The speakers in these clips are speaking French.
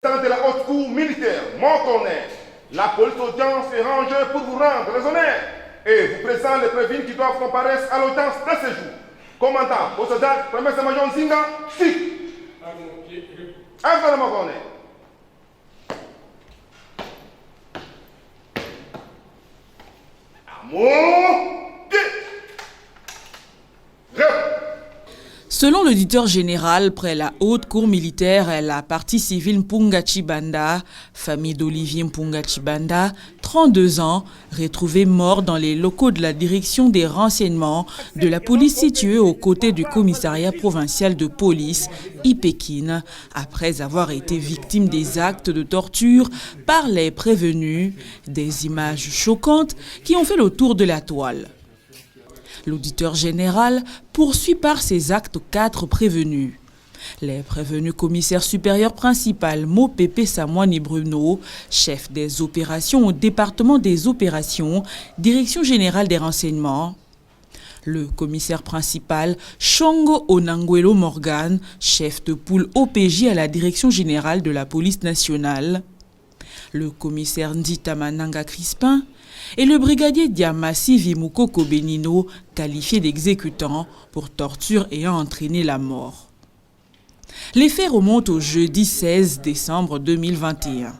De la haute cour militaire, mon colonel, la police d'audience est rangée pour vous rendre les honneurs et vous présente les prévenus qui doivent comparaître à l'audience de ce jour. Commandant, au soldat, premier major Nzinga, si. Avant mon colonel. Selon l'auditeur général, près la haute cour militaire, la partie civile Mpunga Chibanda, famille d'Olivier Mpunga Chibanda, 32 ans, retrouvé mort dans les locaux de la direction des renseignements de la police située aux côtés du commissariat provincial de police, Ipekine, après avoir été victime des actes de torture par les prévenus, des images choquantes qui ont fait le tour de la toile. L'auditeur général poursuit par ces actes 4 prévenus. Les prévenus commissaires supérieurs principal Mopepe Samouani Bruno, chef des opérations au département des opérations, direction générale des renseignements. Le commissaire principal Chongo Onanguelo Morgan, chef de poule OPJ à la direction générale de la police nationale. Le commissaire Ndita Mananga Crispin et le brigadier Diamassi Vimukoko Benino, qualifié d'exécutant pour torture ayant entraîné la mort. Les faits remontent au jeudi 16 décembre 2021.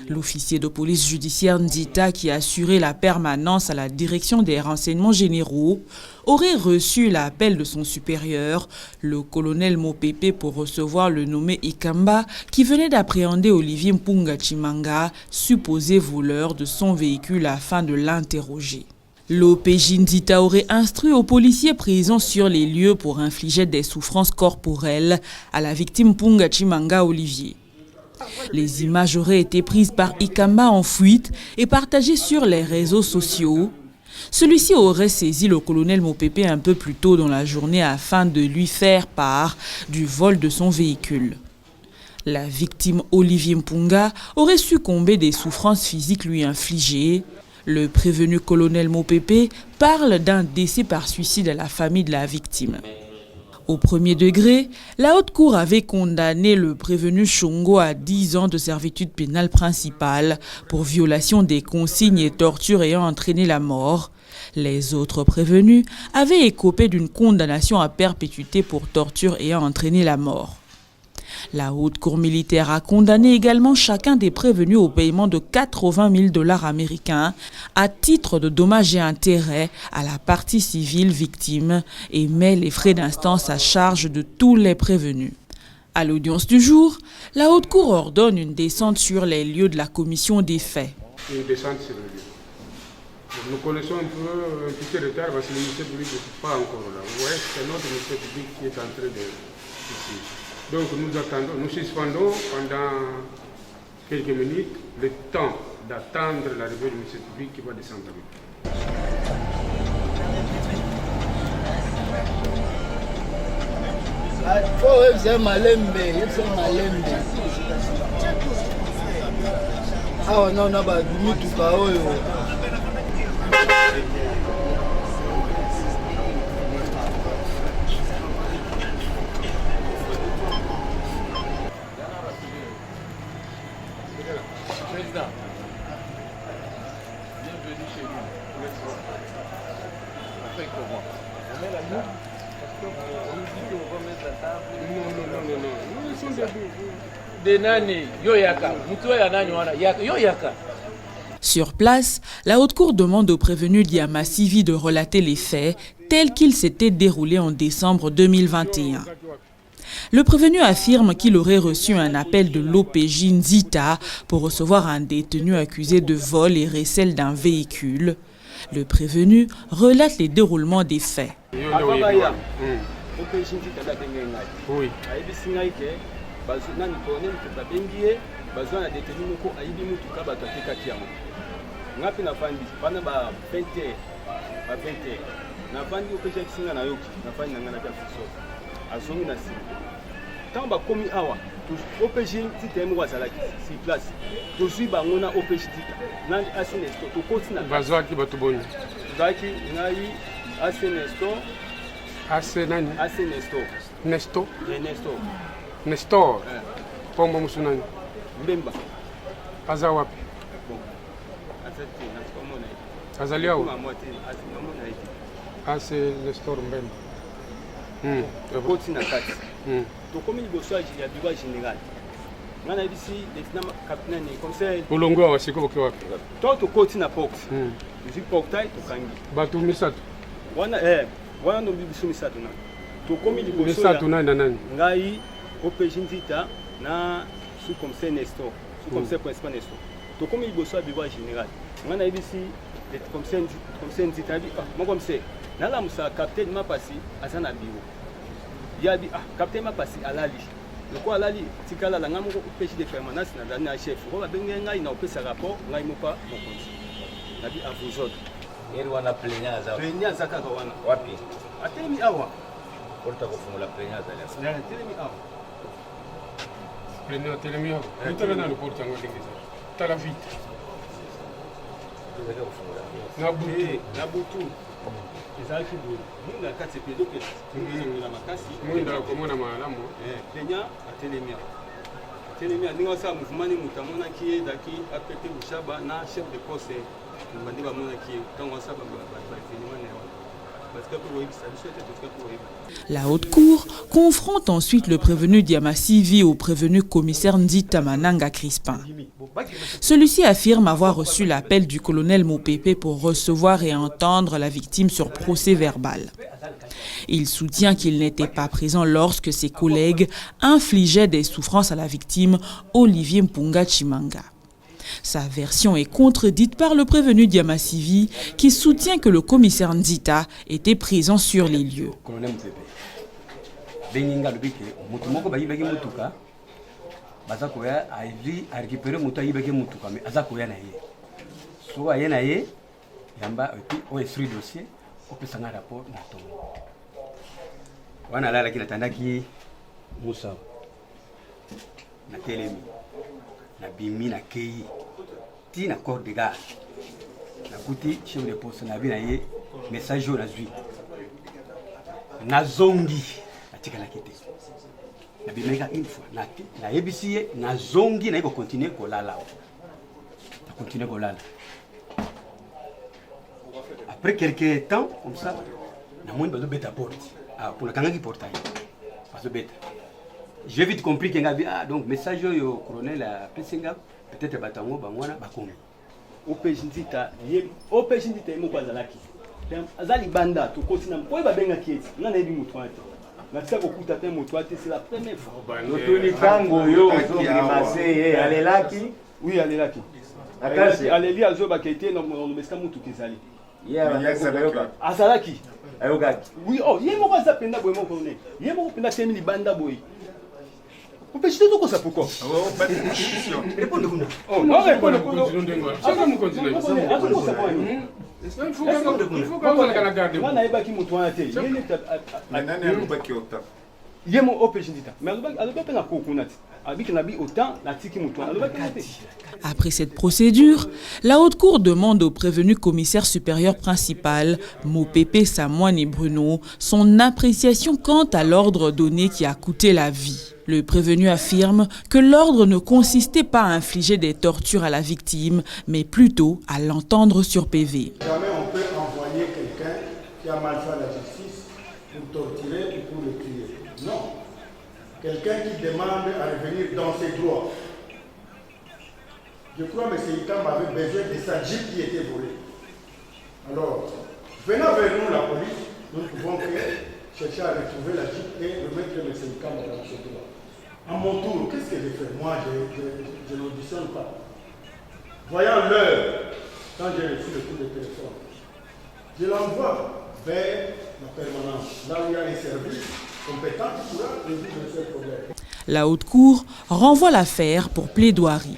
L'officier de police judiciaire Ndita, qui assurait la permanence à la direction des renseignements généraux, aurait reçu l'appel de son supérieur, le colonel Mopepe, pour recevoir le nommé Ikamba, qui venait d'appréhender Olivier Mpunga Chimanga, supposé voleur de son véhicule, afin de l'interroger. L'OPJ Ndita aurait instruit aux policiers présents sur les lieux pour infliger des souffrances corporelles à la victime Mpunga Chimanga Olivier. Les images auraient été prises par Ikamba en fuite et partagées sur les réseaux sociaux. Celui-ci aurait saisi le colonel Mopepe un peu plus tôt dans la journée afin de lui faire part du vol de son véhicule. La victime Olivier Mpunga aurait succombé des souffrances physiques lui infligées. Le prévenu colonel Mopepe parle d'un décès par suicide à la famille de la victime. Au premier degré, la haute cour avait condamné le prévenu Chongo à 10 ans de servitude pénale principale pour violation des consignes et torture ayant entraîné la mort. Les autres prévenus avaient écopé d'une condamnation à perpétuité pour torture ayant entraîné la mort. La haute cour militaire a condamné également chacun des prévenus au paiement de 80 000 $ américains à titre de dommages et intérêts à la partie civile victime et met les frais d'instance à charge de tous les prévenus. À l'audience du jour, la haute cour ordonne une descente sur les lieux de la commission des faits. Une descente sur les lieux. Nous connaissons un petit retard parce que le ministère public n'est pas encore là. Vous voyez, c'est notre ministère public qui est en train de... Donc nous attendons, nous suspendons pendant quelques minutes le temps d'attendre l'arrivée du ministère public qui va descendre avec Président, bienvenue chez nous. On fait comment? On met la table? Parce qu'on nous dit qu'on va mettre la table. Non. Nous sommes des nani, yo yaka. Mutuwa ya nani wana, yo yaka. Sur place, la haute cour demande au prévenu Diamassi de relater les faits tels qu'ils s'étaient déroulés en décembre 2021. Le prévenu affirme qu'il aurait reçu un appel de l'OPJ Ndita pour recevoir un détenu accusé de vol et recel d'un véhicule. Le prévenu relate les déroulements des faits. Tant que commis awa, OPJ titemu wazalaki si place. Tozui bangona OPJ tita. Nandi asenesto to kotina. Bazwa ki batuboni. Zaki ngai asenesto. Ase nani? Asenesto. Nesto? Nesto. Nestor. Pombo Musunani. Mbemba. Aza wapi? Bon. Azati na tukamona hivi. Azalia où? Azinamona hivi. Ah, c'est le store Mbemba. Koti na kati. Tokomi liboso ya bureau général. Ngana ici lieutenant capitaine comme ça. Ulongo wa siko boke wapi? Toto koti na porte. Uzi portail tokangi. Batu misatu. Wana ndo bibiso misatu na. Tokomi liboso ya misatu nani? Ngai OPJ Nzita na sous-commissaire Nestor. Sous-commissaire principal Nestor. Tokomi liboso ya bureau général. Ngana ici commissaire Nzita bi mon commissaire. Nala musa capitaine ma passé azana bureau. Yabi capitaine ma passé alali. Le quoi alali tikala la ngamo OPJ de permanence na dana chef. Ko ba benga ngai na opesa rapport ngai mopa mon compte. Nabi à vous autres. Yeri wana plenya za. Plenya za kaka wana. Wapi? Atemi awa. Porta kufungula plenya za leo. Na atemi awa. Plenya atemi awa. Nitaka na porta ngo ndingiza. Tala vite. Nitaka kufungula. Na butu. Ezaki bu. Munga kati pedo ke. Munga makasi. Munga komona malamu. Plenya atemi awa. Atemi awa ningo sa mouvement ni mutamona ki daki apete bushaba na chef de poste. La haute cour confronte ensuite le prévenu Diama Sivi au prévenu commissaire Nzita Mananga Crispin. Celui-ci affirme avoir reçu l'appel du colonel Mopepe pour recevoir et entendre la victime sur procès verbal. Il soutient qu'il n'était pas présent lorsque ses collègues infligeaient des souffrances à la victime Olivier Mpunga Chimanga. Sa version est contredite par le prévenu Diama Sivi qui soutient que le commissaire Nzita était présent sur les lieux. na corps de garde na kuti chef de poste na bina ye message na zui na zongi atikala kete na bimeka une fois na yebisi na zongi na iko continuer kolala na continuer kolala après quelques temps comme ça na monde bazo beta porte pour la kangaki portail bazo beta j'ai vite compris que ngabi donc message yo colonel a pesinga peut-être batango bangwana bakomi OPJ Nzita mo kwazalaki azali banda to kotina mpo babenga kieti ngana ebi mutwate natika kokuta te mutwate c'est la première fois notuni tango yo zongrimase alelaki oui alelaki akasi aleli azo bakete no meska mutu kezali azalaki ayogaki oui yemo kwaza penda boye mo kone yemo penda temi banda boye. On peut jeter tout ça pourquoi? Après cette procédure, la haute cour demande au prévenu commissaire supérieur principal, Mopepe Samoine Bruno, son appréciation quant à l'ordre donné qui a coûté la vie. Le prévenu affirme que l'ordre ne consistait pas à infliger des tortures à la victime, mais plutôt à l'entendre sur PV. Jamais on peut envoyer quelqu'un qui a mal fait à la justice pour torturer ou pour le tuer. Non. Quelqu'un qui demande à revenir dans ses droits. Je crois que M. Itam avait besoin de sa Jeep qui était volée. Alors, venant vers nous, la police, nous pouvons chercher à retrouver la Jeep et remettre M. Itam dans ses droits. À mon tour, qu'est-ce que je fais? Moi, je n'auditionne pas. Voyant l'heure, quand j'ai reçu le coup de téléphone, je l'envoie vers la permanence, là où il y a un service compétent qui pourra résoudre ce problème. La haute cour renvoie l'affaire pour plaidoirie.